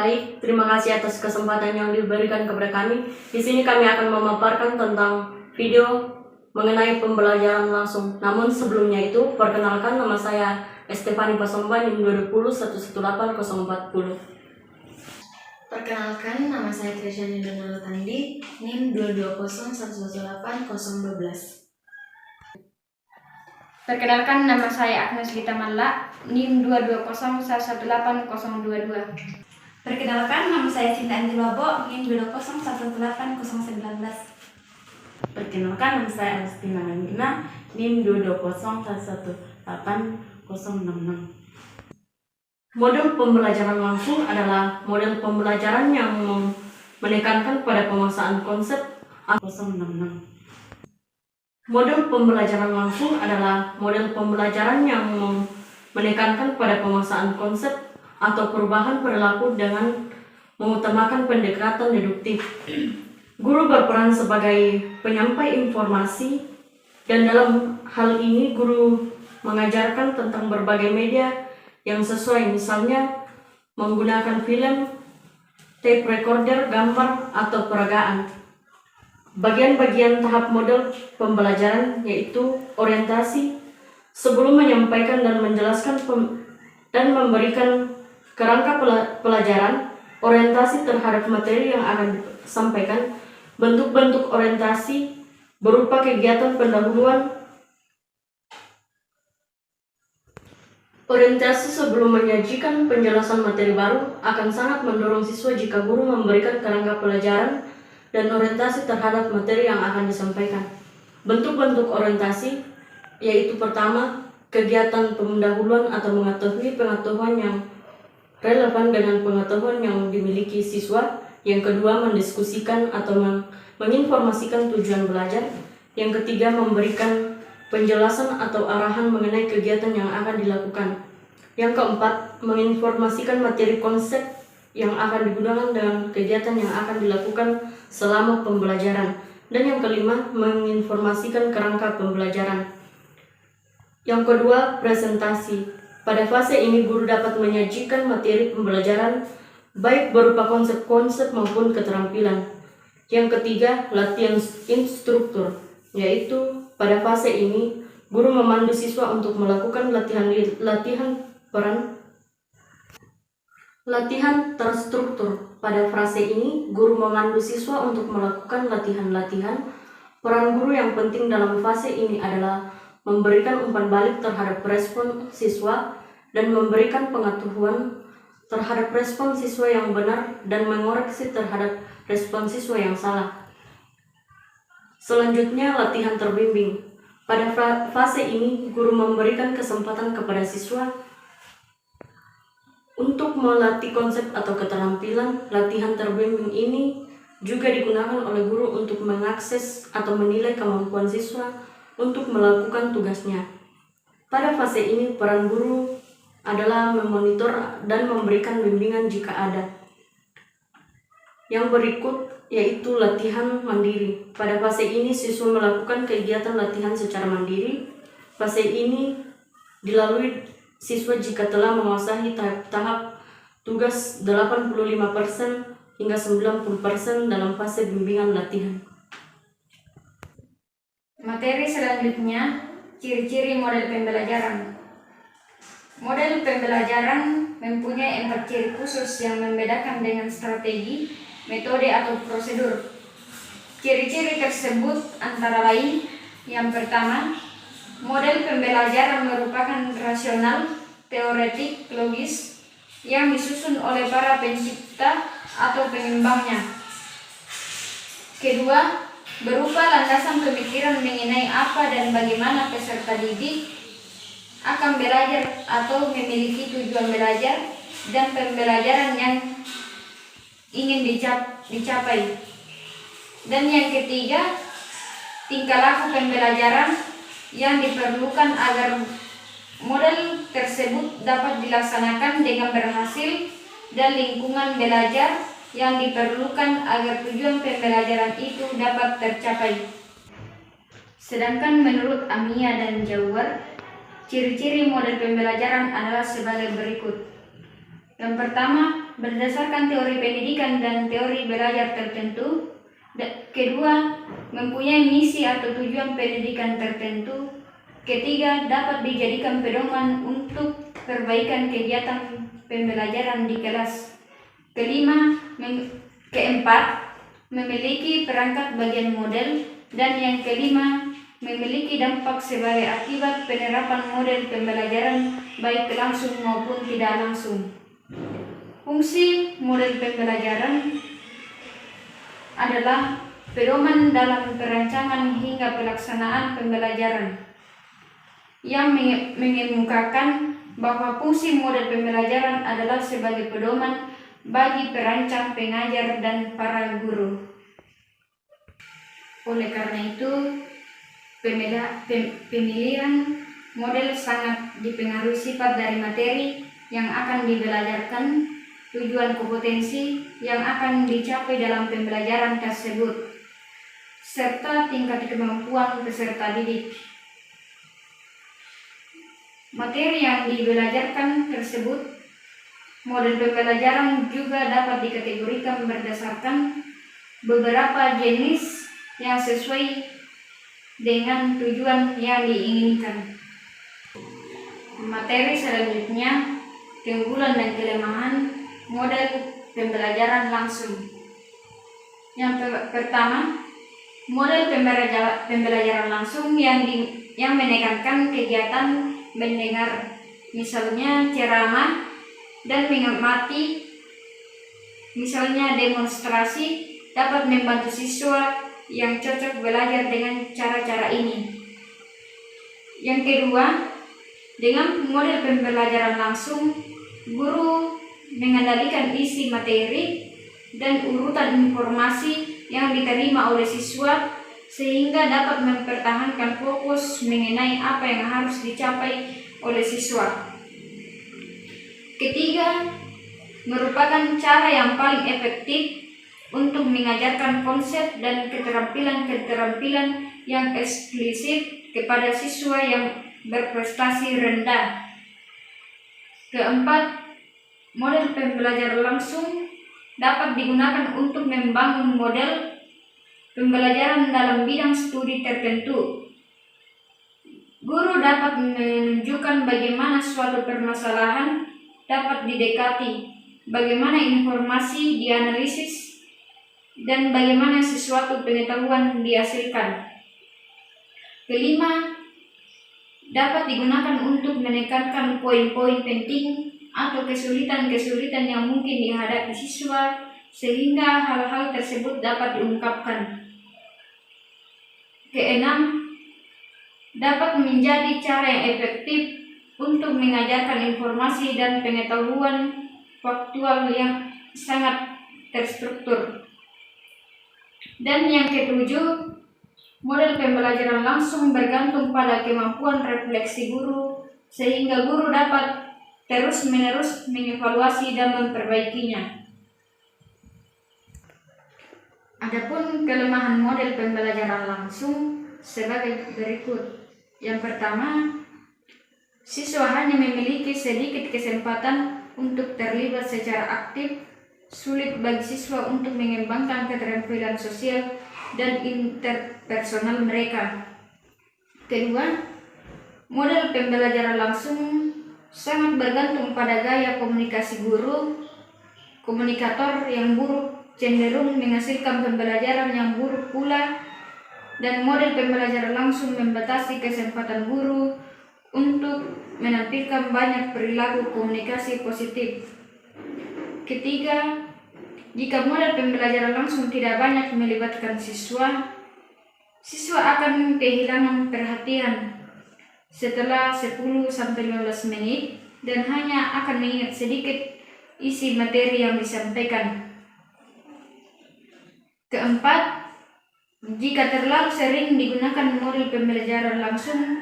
Baik, terima kasih atas kesempatan yang diberikan kepada kami. Di sini kami akan memaparkan tentang video mengenai pembelajaran langsung. Namun sebelumnya itu, perkenalkan nama saya Estefani Pasomban NIM 201188040. Perkenalkan, nama saya Krisyani Donald Tandi, NIM 22011180012. Perkenalkan, nama saya Agnes Gita Malla, NIM 220118022. Perkenalkan, nama saya Cinta Anjil Wabo, NIM 220118019. Perkenalkan, nama saya Agustina Nangina, NIM 220118066. Model pembelajaran langsung adalah model pembelajaran yang menekankan pada penguasaan konsep 066. Model pembelajaran langsung adalah model pembelajaran yang menekankan pada penguasaan konsep atau perubahan perilaku dengan mengutamakan pendekatan deduktif. Guru berperan sebagai penyampai informasi, dan dalam hal ini guru mengajarkan tentang berbagai media yang sesuai, misalnya menggunakan film, tape recorder, gambar, atau peragaan. Bagian-bagian tahap model pembelajaran yaitu orientasi, sebelum menyampaikan dan menjelaskan dan memberikan kerangka pelajaran, orientasi terhadap materi yang akan disampaikan, bentuk-bentuk orientasi berupa kegiatan pendahuluan. Orientasi sebelum menyajikan penjelasan materi baru akan sangat mendorong siswa jika guru memberikan kerangka pelajaran dan orientasi terhadap materi yang akan disampaikan. Bentuk-bentuk orientasi yaitu pertama, kegiatan pendahuluan atau mengetahui pengetahuan yang relevan dengan pengetahuan yang dimiliki siswa. Yang kedua, mendiskusikan atau menginformasikan tujuan belajar. Yang ketiga, memberikan penjelasan atau arahan mengenai kegiatan yang akan dilakukan. Yang keempat, menginformasikan materi konsep yang akan digunakan dengan kegiatan yang akan dilakukan selama pembelajaran. Dan yang kelima, menginformasikan kerangka pembelajaran. Yang kedua, presentasi. Pada fase ini guru dapat menyajikan materi pembelajaran baik berupa konsep-konsep maupun keterampilan. Yang ketiga, latihan instruktur, yaitu pada fase ini guru memandu siswa untuk melakukan latihan terstruktur. Pada fase ini, guru memandu siswa untuk melakukan latihan-latihan. Peran guru yang penting dalam fase ini adalah memberikan umpan balik terhadap respon siswa dan memberikan pengetahuan terhadap respon siswa yang benar dan mengoreksi terhadap respon siswa yang salah. Selanjutnya, latihan terbimbing. Pada fase ini, guru memberikan kesempatan kepada siswa untuk melatih konsep atau keterampilan. Latihan terbimbing ini juga digunakan oleh guru untuk mengakses atau menilai kemampuan siswa untuk melakukan tugasnya. Pada fase ini, peran guru adalah memonitor dan memberikan bimbingan jika ada. Yang berikut yaitu latihan mandiri. Pada fase ini, siswa melakukan kegiatan latihan secara mandiri. Fase ini dilalui siswa jika telah menguasai tahap tugas 85% hingga 90% dalam fase bimbingan latihan. Materi selanjutnya, ciri-ciri model pembelajaran. Model pembelajaran mempunyai 4 ciri khusus yang membedakan dengan strategi, metode atau prosedur. Ciri-ciri tersebut antara lain: yang pertama, model pembelajaran merupakan rasional, teoretik, logis, yang disusun oleh para pencipta atau pengembangnya. Kedua, berupa landasan pemikiran mengenai apa dan bagaimana peserta didik akan belajar atau memiliki tujuan belajar dan pembelajaran yang ingin dicapai. Dan yang ketiga, tingkah laku pembelajaran yang diperlukan agar model tersebut dapat dilaksanakan dengan berhasil dan lingkungan belajar yang diperlukan agar tujuan pembelajaran itu dapat tercapai. Sedangkan menurut Amia dan Jawar, ciri-ciri model pembelajaran adalah sebagai berikut. Yang pertama, berdasarkan teori pendidikan dan teori belajar tertentu. Kedua, mempunyai misi atau tujuan pendidikan tertentu. Ketiga, dapat dijadikan pedoman untuk perbaikan kegiatan pembelajaran di kelas. Keempat, memiliki perangkat bagian model. Dan yang kelima, memiliki dampak sebagai akibat penerapan model pembelajaran baik langsung maupun tidak langsung. Fungsi model pembelajaran adalah pedoman dalam perancangan hingga pelaksanaan pembelajaran, yang mengemukakan bahwa fungsi model pembelajaran adalah sebagai pedoman bagi perancang, pengajar, dan para guru. Oleh karena itu, pemilihan model sangat dipengaruhi sifat dari materi yang akan dibelajarkan, tujuan kompetensi yang akan dicapai dalam pembelajaran tersebut, serta tingkat kemampuan peserta didik. Materi yang dibelajarkan tersebut, model pembelajaran juga dapat dikategorikan berdasarkan beberapa jenis yang sesuai dengan tujuan yang diinginkan. Materi selanjutnya, keunggulan dan kelemahan model pembelajaran langsung. Yang pertama, model pembelajaran langsung yang menekankan kegiatan mendengar, misalnya ceramah, dan mengamati, misalnya demonstrasi, dapat membantu siswa yang cocok belajar dengan cara-cara ini. Yang kedua, dengan model pembelajaran langsung, guru mengendalikan isi materi dan urutan informasi yang diterima oleh siswa, sehingga dapat mempertahankan fokus mengenai apa yang harus dicapai oleh siswa. Ketiga, merupakan cara yang paling efektif untuk mengajarkan konsep dan keterampilan-keterampilan yang eksplisit kepada siswa yang berprestasi rendah. Keempat, model pembelajaran langsung dapat digunakan untuk membangun model pembelajaran dalam bidang studi tertentu. Guru dapat menunjukkan bagaimana suatu permasalahan dapat didekati, bagaimana informasi dianalisis, dan bagaimana sesuatu pengetahuan dihasilkan. Kelima, dapat digunakan untuk menekankan poin-poin penting atau kesulitan-kesulitan yang mungkin dihadapi siswa, sehingga hal-hal tersebut dapat diungkapkan. Keenam, dapat menjadi cara yang efektif untuk mengajarkan informasi dan pengetahuan faktual yang sangat terstruktur. Dan yang ketujuh, model pembelajaran langsung bergantung pada kemampuan refleksi guru, sehingga guru dapat terus-menerus mengevaluasi dan memperbaikinya. Adapun kelemahan model pembelajaran langsung sebagai berikut. Yang pertama, siswa hanya memiliki sedikit kesempatan untuk terlibat secara aktif, sulit bagi siswa untuk mengembangkan keterampilan sosial dan interpersonal mereka. Kedua, model pembelajaran langsung sangat bergantung pada gaya komunikasi guru. Komunikator yang buruk cenderung menghasilkan pembelajaran yang buruk pula, dan model pembelajaran langsung membatasi kesempatan guru untuk menampilkan banyak perilaku komunikasi positif. Ketiga, jika model pembelajaran langsung tidak banyak melibatkan siswa, siswa akan kehilangan perhatian setelah 10-15 menit dan hanya akan mengingat sedikit isi materi yang disampaikan. Keempat, jika terlalu sering digunakan model pembelajaran langsung,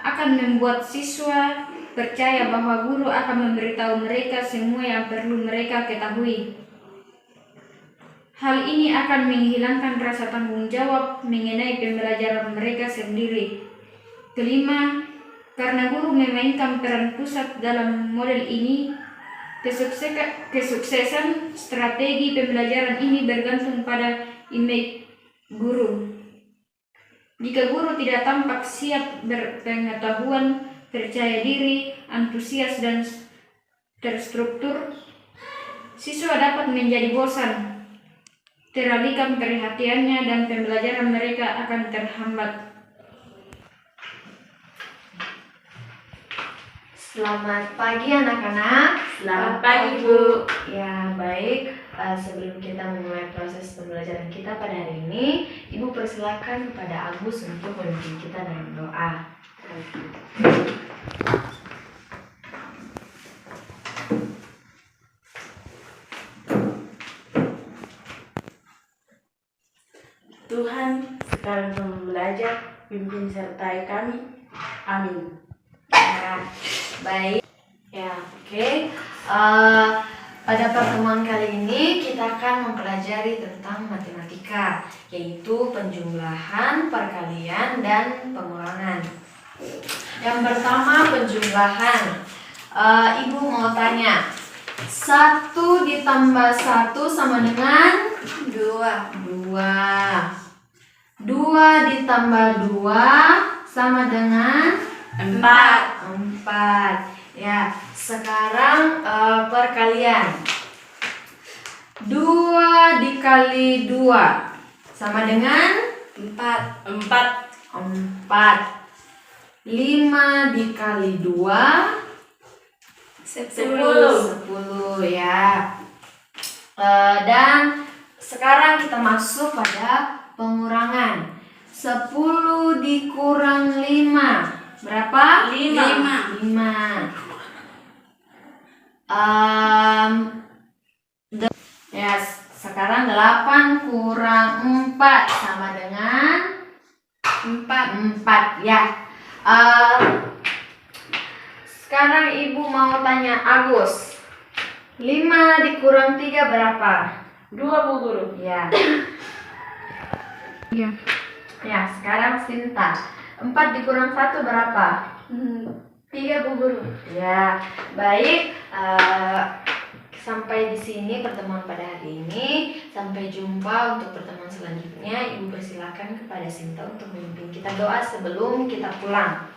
akan membuat siswa percaya bahwa guru akan memberitahu mereka semua yang perlu mereka ketahui. Hal ini akan menghilangkan rasa tanggung jawab mengenai pembelajaran mereka sendiri. Kelima, karena guru memainkan peran pusat dalam model ini, Kesuksesan strategi pembelajaran ini bergantung pada image guru. Jika guru tidak tampak siap, berpengetahuan, percaya diri, antusias, dan terstruktur, siswa dapat menjadi bosan, teralihkan perhatiannya, dan pembelajaran mereka akan terhambat. Selamat pagi anak-anak. Selamat pagi, Bu. Ya, baik. Sebelum kita memulai proses pembelajaran kita pada hari ini, Ibu persilakan kepada Agus untuk memimpin kita dalam doa. Tuhan, sekarang kami belajar, pimpin sertai kami. Amin. Ya, baik. Ya, oke. Pada pertemuan kali ini kita akan mempelajari tentang matematika, yaitu penjumlahan, perkalian, dan pengulangan. Yang pertama, penjumlahan. Ibu mau tanya, 1 ditambah 1 sama dengan 2. 2 ditambah 2 sama dengan 4. Ya, sekarang perkalian. 2 dikali 2 sama dengan 4. 5 dikali 2 10 ya. Dan sekarang kita masuk pada pengurangan. 10 dikurang 5 berapa? 5. Ya, sekarang 8 kurang 4 sama dengan 4 ya. Sekarang Ibu mau tanya Agus, 5 dikurang 3 berapa? 2, Bu Guru. Ya. Ya. Ya, sekarang Sinta, 4 dikurang 1 berapa? 3, Bu Guru. Ya, baik. Sampai di sini pertemuan pada hari ini. Sampai jumpa untuk pertemuan selanjutnya. Ibu persilakan kepada Sinta untuk memimpin kita doa sebelum kita pulang.